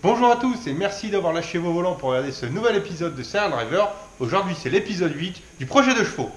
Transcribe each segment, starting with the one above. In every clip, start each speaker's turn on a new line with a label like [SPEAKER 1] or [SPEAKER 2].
[SPEAKER 1] Bonjour à tous et merci d'avoir lâché vos volants pour regarder ce nouvel épisode de C'est un Driver. Aujourd'hui c'est l'épisode 8 du projet de chevaux.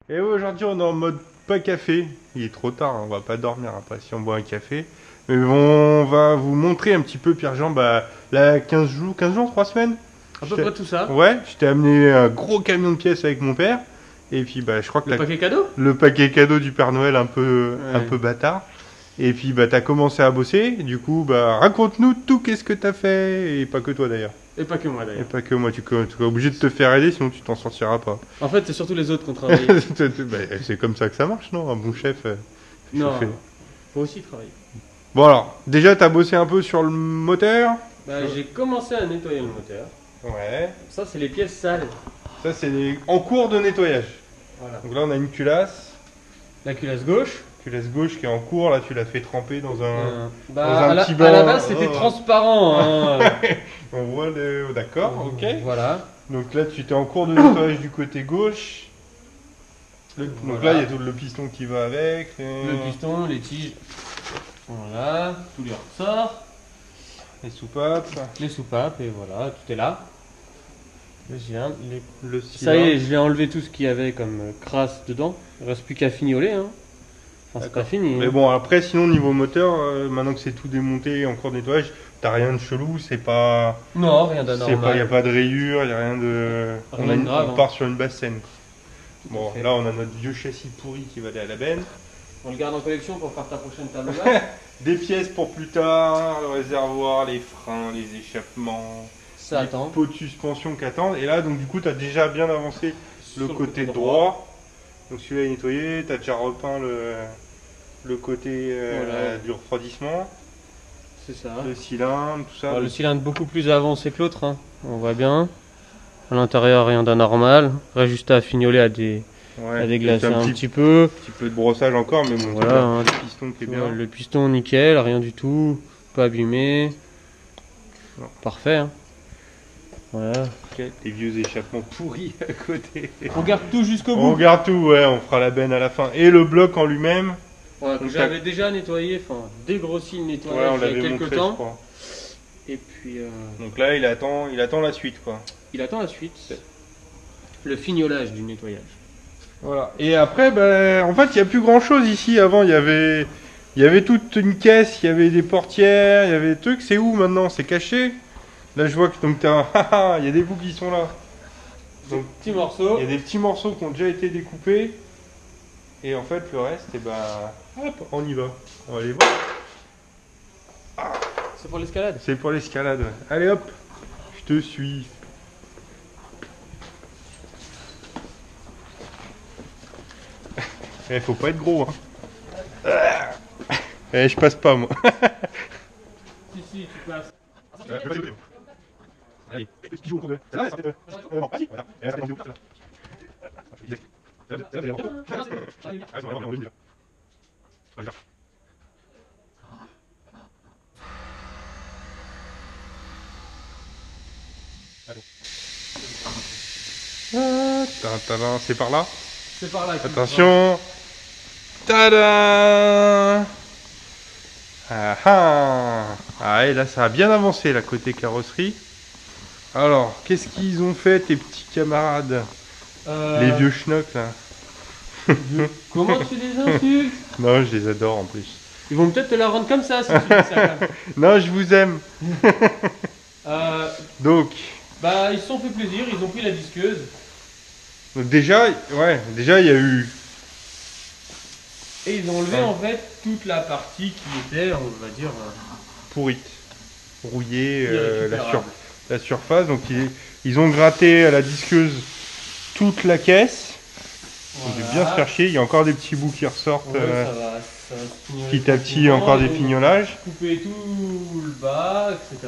[SPEAKER 1] Et aujourd'hui on est en mode pas café, il est trop tard, on va pas dormir après si on boit un café. Mais on va vous montrer un petit peu Pierre-Jean, là 15 jours, 3 semaines.
[SPEAKER 2] À peu près tout ça.
[SPEAKER 1] Ouais, je t'ai amené un gros camion de pièces avec mon père. Et puis je crois que
[SPEAKER 2] Le paquet cadeau.
[SPEAKER 1] le paquet cadeau du Père Noël un peu bâtard. Et puis t'as commencé à bosser, du coup raconte-nous tout, qu'est-ce que t'as fait, et pas que toi d'ailleurs.
[SPEAKER 2] Et pas que moi
[SPEAKER 1] Et
[SPEAKER 2] d'ailleurs.
[SPEAKER 1] pas que moi, tu es obligé de te faire aider sinon tu t'en sortiras pas.
[SPEAKER 2] En fait, c'est surtout les autres qui ont travaillé.
[SPEAKER 1] C'est comme ça que ça marche, non? Un bon chef,
[SPEAKER 2] Non,
[SPEAKER 1] fait.
[SPEAKER 2] faut aussi travailler.
[SPEAKER 1] Bon alors, déjà t'as bossé un peu sur le moteur.
[SPEAKER 2] J'ai commencé à nettoyer le moteur.
[SPEAKER 1] Ouais.
[SPEAKER 2] Ça, c'est les pièces sales.
[SPEAKER 1] Ça c'est en cours de nettoyage.
[SPEAKER 2] Voilà.
[SPEAKER 1] Donc là on a une culasse.
[SPEAKER 2] La culasse gauche.
[SPEAKER 1] Culasse gauche qui est en cours, là tu l'as fait tremper dans un... petit
[SPEAKER 2] à
[SPEAKER 1] bain.
[SPEAKER 2] la base, c'était
[SPEAKER 1] Oh.
[SPEAKER 2] transparent. Hein.
[SPEAKER 1] On voit le... D'accord, ok.
[SPEAKER 2] Voilà.
[SPEAKER 1] Donc là tu étais en cours de nettoyage du côté gauche. Donc
[SPEAKER 2] Voilà.
[SPEAKER 1] là il y a tout le piston qui va avec.
[SPEAKER 2] Le piston, les tiges. Voilà. Tous les ressorts.
[SPEAKER 1] Les soupapes.
[SPEAKER 2] Les soupapes. Et voilà, tout est là. Le cylindre.
[SPEAKER 1] Le
[SPEAKER 2] Ça y est, je l'ai enlevé tout ce qu'il y avait comme crasse dedans. Il reste plus qu'à fignoler. Hein. Enfin, c'est pas fini.
[SPEAKER 1] Mais
[SPEAKER 2] hein.
[SPEAKER 1] bon, après, sinon, niveau moteur, maintenant que c'est tout démonté en cours de nettoyage, t'as rien de chelou, c'est pas.
[SPEAKER 2] Non, rien
[SPEAKER 1] Il n'y a
[SPEAKER 2] d'anormal.
[SPEAKER 1] pas de rayures, il n'y a rien de.
[SPEAKER 2] Rien de grave,
[SPEAKER 1] on
[SPEAKER 2] hein.
[SPEAKER 1] part sur une basse scène.
[SPEAKER 2] Tout
[SPEAKER 1] Bon,
[SPEAKER 2] à fait.
[SPEAKER 1] là, on a notre vieux châssis pourri qui va aller à la benne.
[SPEAKER 2] On le garde en collection pour faire ta prochaine table basse.
[SPEAKER 1] Des pièces pour plus tard, le réservoir, les freins, les échappements,
[SPEAKER 2] Ça
[SPEAKER 1] les
[SPEAKER 2] attend.
[SPEAKER 1] pots de suspension qui attendent. Et là, donc, du coup, t'as déjà bien avancé le
[SPEAKER 2] Sur
[SPEAKER 1] côté droit. Donc, celui-là est nettoyé, t'as déjà repeint le côté
[SPEAKER 2] Voilà.
[SPEAKER 1] du refroidissement.
[SPEAKER 2] C'est ça.
[SPEAKER 1] Le cylindre, tout ça.
[SPEAKER 2] Le cylindre beaucoup plus avancé que l'autre. Hein. On voit bien. À l'intérieur, rien d'anormal. Reste juste à fignoler, à
[SPEAKER 1] Ouais,
[SPEAKER 2] déglacer
[SPEAKER 1] c'est
[SPEAKER 2] un petit peu.
[SPEAKER 1] petit peu de brossage encore, mais bon,
[SPEAKER 2] Voilà, hein.
[SPEAKER 1] le piston qui est bien.
[SPEAKER 2] Le piston nickel, rien du tout. Pas abîmé.
[SPEAKER 1] Non.
[SPEAKER 2] Parfait. Hein. Voilà.
[SPEAKER 1] Ok, des vieux échappements pourris à côté.
[SPEAKER 2] On garde tout jusqu'au
[SPEAKER 1] On
[SPEAKER 2] bout.
[SPEAKER 1] regarde tout, ouais, on fera la benne à la fin. Et le bloc en lui-même,
[SPEAKER 2] Ouais, que
[SPEAKER 1] Donc,
[SPEAKER 2] j'avais déjà nettoyé, enfin dégrossi le
[SPEAKER 1] ouais,
[SPEAKER 2] nettoyage
[SPEAKER 1] on
[SPEAKER 2] il y a
[SPEAKER 1] l'avait
[SPEAKER 2] quelques
[SPEAKER 1] montré, je
[SPEAKER 2] temps.
[SPEAKER 1] crois.
[SPEAKER 2] Et puis
[SPEAKER 1] Donc là, il attend la suite, quoi.
[SPEAKER 2] il attend la suite. Le fignolage du nettoyage.
[SPEAKER 1] Voilà. Et après, en fait, il n'y a plus grand-chose ici. Avant, il y avait toute une caisse, il y avait des portières, il y avait des trucs. C'est où maintenant? C'est caché. Là, je vois que donc il y a des bouts qui sont là. Donc,
[SPEAKER 2] Petit morceau.
[SPEAKER 1] il y a des petits morceaux qui ont déjà été découpés. Et en fait, le reste, hop, on y va. On va aller voir.
[SPEAKER 2] C'est pour l'escalade.
[SPEAKER 1] C'est pour l'escalade. Ouais. Allez hop, je te suis. Faut pas être gros, hein. Je passe pas, moi.
[SPEAKER 2] Si, tu passes.
[SPEAKER 1] Allez. C'est par là.
[SPEAKER 2] C'est par là.
[SPEAKER 1] Attention. Tada. Ah ah. Ah, et là ça a bien avancé là côté carrosserie. Alors, qu'est-ce qu'ils ont fait tes petits camarades? Les vieux schnocks là.
[SPEAKER 2] Comment tu les insultes?
[SPEAKER 1] Non, je les adore en plus.
[SPEAKER 2] Ils vont peut-être te la rendre comme ça si tu dis ça. Quand même.
[SPEAKER 1] Non, je vous aime. Donc
[SPEAKER 2] Ils se sont fait plaisir, ils ont pris la disqueuse.
[SPEAKER 1] déjà il y a eu.
[SPEAKER 2] Et ils ont enlevé en fait toute la partie qui était, on va dire,
[SPEAKER 1] Pourrite, rouillée,
[SPEAKER 2] irrécupérable.
[SPEAKER 1] la surface. Donc ils ont gratté à la disqueuse toute la caisse.
[SPEAKER 2] Voilà.
[SPEAKER 1] Je vais bien se faire chier, il y a encore des petits bouts qui ressortent.
[SPEAKER 2] Ouais, ça va Ça va se fignoler
[SPEAKER 1] Petit à petit,
[SPEAKER 2] tranquillement,
[SPEAKER 1] encore des
[SPEAKER 2] ils vont
[SPEAKER 1] fignolages.
[SPEAKER 2] couper tout le bas, etc.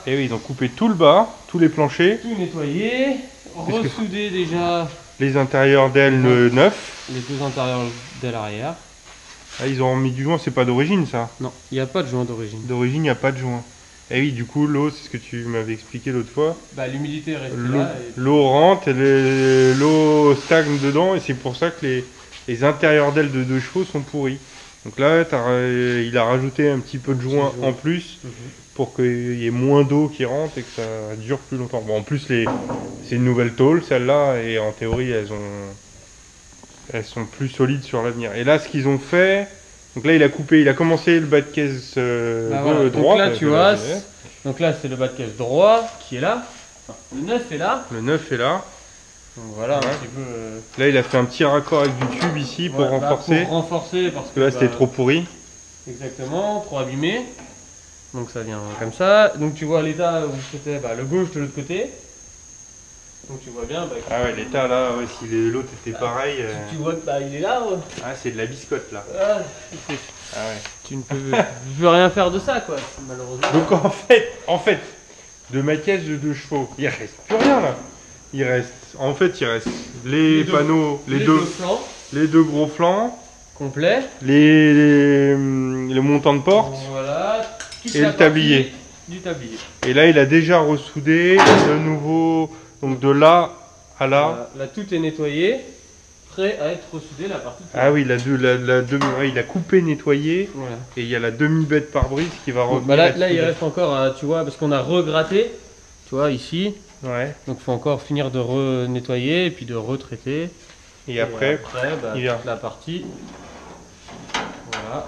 [SPEAKER 1] Et oui, ils ont coupé tout le bas, tous les planchers,
[SPEAKER 2] Tout nettoyer,
[SPEAKER 1] Est-ce que-
[SPEAKER 2] ressouder déjà
[SPEAKER 1] les intérieurs d'ailes neufs.
[SPEAKER 2] les deux intérieurs dès l'arrière.
[SPEAKER 1] Ah, ils ont remis du joint, c'est pas d'origine ça.
[SPEAKER 2] Non, il n'y a pas de joint d'origine.
[SPEAKER 1] D'origine, il n'y a pas de joint. Et oui, du coup, l'eau, c'est ce que tu m'avais expliqué l'autre fois.
[SPEAKER 2] Bah, l'humidité reste
[SPEAKER 1] L'eau
[SPEAKER 2] là.
[SPEAKER 1] l'eau rentre, et l'eau stagne dedans, et c'est pour ça que les intérieurs d'ailes de 2 chevaux sont pourris. Donc là, il a rajouté un petit peu de joint en plus pour qu'il y ait moins d'eau qui rentre et que ça dure plus longtemps. Bon, en plus, c'est une nouvelle tôle, celle-là, et en théorie, elles sont plus solides sur l'avenir. Et là, ce qu'ils ont fait, donc là, il a commencé le bas de caisse
[SPEAKER 2] Bah, voilà.
[SPEAKER 1] droit.
[SPEAKER 2] Donc là, tu vois, donc là, c'est le bas de caisse droit qui est là. Enfin, le 9 est là.
[SPEAKER 1] Le 9 est là.
[SPEAKER 2] Donc voilà,
[SPEAKER 1] Ouais.
[SPEAKER 2] un petit peu.
[SPEAKER 1] Là, il a fait un petit raccord avec du tube ici pour
[SPEAKER 2] Ouais, bah,
[SPEAKER 1] renforcer.
[SPEAKER 2] pour renforcer, parce
[SPEAKER 1] Parce que là, c'était trop pourri.
[SPEAKER 2] Exactement, trop abîmé. Donc ça vient comme ça. Donc tu vois l'état où c'était le gauche de l'autre côté. Donc tu vois bien.
[SPEAKER 1] Ah ouais, l'état là, ouais, si l'autre était pareil.
[SPEAKER 2] Tu vois que il est là. Ouais.
[SPEAKER 1] Ah, c'est de la biscotte là.
[SPEAKER 2] Ah,
[SPEAKER 1] Ah ouais.
[SPEAKER 2] tu ne peux rien faire de ça, quoi, malheureusement.
[SPEAKER 1] Donc en fait, de ma caisse de 2 chevaux, il reste plus rien là. Il reste les panneaux,
[SPEAKER 2] les deux flancs
[SPEAKER 1] les 2 gros flancs,
[SPEAKER 2] complets.
[SPEAKER 1] le montant de porte.
[SPEAKER 2] Voilà. Toute
[SPEAKER 1] Et
[SPEAKER 2] la
[SPEAKER 1] le tablier.
[SPEAKER 2] partie du tablier.
[SPEAKER 1] Et là, il a déjà ressoudé de nouveau, donc de là à là.
[SPEAKER 2] Là, tout est nettoyé, prêt à être ressoudé la partie.
[SPEAKER 1] Ah oui, ouais, il a coupé, nettoyé,
[SPEAKER 2] Voilà.
[SPEAKER 1] et il y a la demi-bête pare-brise qui va revenir.
[SPEAKER 2] Bah là, il reste encore, tu vois, parce qu'on a regratté, tu vois, ici.
[SPEAKER 1] Ouais.
[SPEAKER 2] Donc il faut encore finir de re-nettoyer et puis de retraiter.
[SPEAKER 1] Et après,
[SPEAKER 2] il y a toute la partie. Voilà.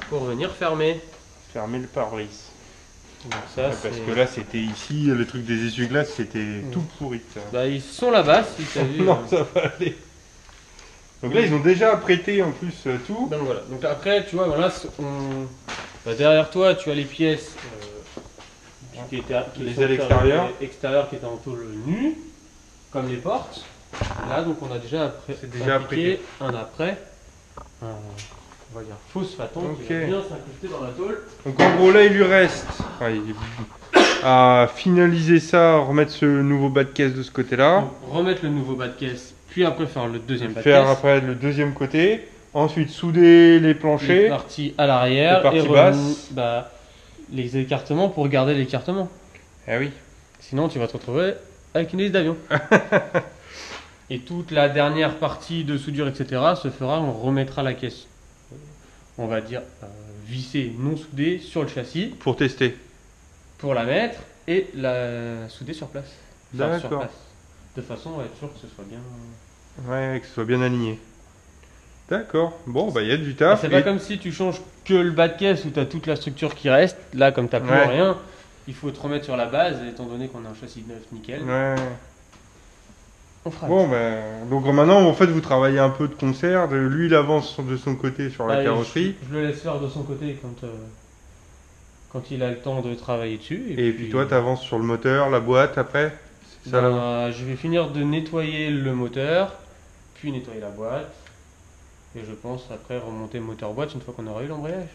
[SPEAKER 2] Pour venir fermer.
[SPEAKER 1] fermer le pare-brise.
[SPEAKER 2] Donc ça,
[SPEAKER 1] Parce que là, c'était ici, le truc des essuie-glaces, c'était tout pourri. Ça.
[SPEAKER 2] Bah, ils sont là-bas, si tu as vu.
[SPEAKER 1] Non, ça va aller. Donc là, ils ont déjà apprêté en plus tout.
[SPEAKER 2] Donc voilà. Donc après, tu vois, voilà, derrière toi, tu as les pièces qui
[SPEAKER 1] Les
[SPEAKER 2] sont
[SPEAKER 1] ailes extérieures.
[SPEAKER 2] extérieures qui étaient en tôle nue, comme les portes. Là, donc on a déjà appliqué un après. On va dire phosphaton qui va bien s'incruster dans la tôle.
[SPEAKER 1] Donc en gros, là, il lui reste à finaliser ça, remettre ce nouveau bas de caisse de ce côté-là.
[SPEAKER 2] Donc, remettre le nouveau bas de caisse, puis après faire le deuxième bas de
[SPEAKER 1] Faire
[SPEAKER 2] caisse.
[SPEAKER 1] après le deuxième côté. Ensuite, souder les planchers.
[SPEAKER 2] Les parties à l'arrière.
[SPEAKER 1] Les parties basses.
[SPEAKER 2] Les écartements pour garder l'écartement.
[SPEAKER 1] Ah oui.
[SPEAKER 2] Sinon, tu vas te retrouver avec une hélice d'avion. Et toute la dernière partie de soudure, etc. se fera, on remettra la caisse, on va dire, vissée, non soudée sur le châssis.
[SPEAKER 1] Pour tester.
[SPEAKER 2] Pour la mettre et la souder sur place. Enfin, sur
[SPEAKER 1] D'accord.
[SPEAKER 2] place. De façon à être sûr que ce soit bien.
[SPEAKER 1] Ouais, que ce soit bien aligné. D'accord. Bon, bah il y a du taf.
[SPEAKER 2] C'est pas comme si tu changes que le bas de caisse où tu as toute la structure qui reste. Là, comme tu n'as plus rien, il faut te remettre sur la base, étant donné qu'on a un châssis neuf nickel.
[SPEAKER 1] Ouais.
[SPEAKER 2] On fera.
[SPEAKER 1] Bon, ben, donc maintenant, en fait, vous travaillez un peu de concert. Lui, il avance de son côté sur la carrosserie.
[SPEAKER 2] Je le laisse faire de son côté quand il a le temps de travailler dessus.
[SPEAKER 1] Et puis toi, tu avances sur le moteur, la boîte après. C'est ça, là.
[SPEAKER 2] Je vais finir de nettoyer le moteur, puis nettoyer la boîte. Et je pense après remonter moteur-boîte une fois qu'on aura eu l'embrayage.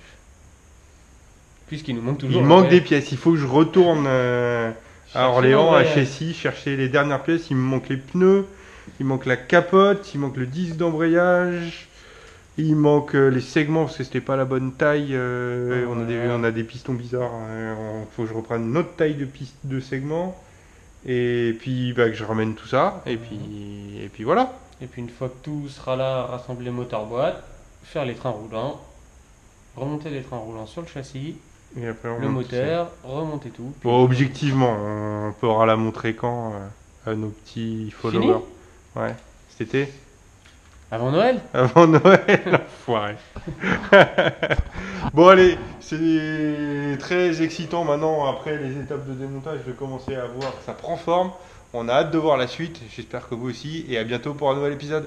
[SPEAKER 2] Puisqu'il nous manque toujours.
[SPEAKER 1] Il manque des pièces. Il faut que je retourne à Orléans, à Chessy, chercher les dernières pièces. Il me manque les pneus, il manque la capote, il manque le disque d'embrayage, il manque les segments parce que c'était pas la bonne taille. On a des pistons bizarres. Il faut que je reprenne une autre taille de segments. Et puis que je ramène tout ça. Et puis voilà.
[SPEAKER 2] Et puis une fois que tout sera là, rassembler moteur-boîte, faire les trains roulants, remonter les trains roulants sur le châssis.
[SPEAKER 1] Et après,
[SPEAKER 2] le moteur, remonter tout.
[SPEAKER 1] Bon, objectivement, on pourra la montrer quand à nos petits followers. Ouais, cet été.
[SPEAKER 2] Avant Noël.
[SPEAKER 1] Avant Noël, l'enfoiré. Bon, allez, c'est très excitant maintenant, après les étapes de démontage, de commencer à voir que ça prend forme. On a hâte de voir la suite, j'espère que vous aussi, et à bientôt pour un nouvel épisode.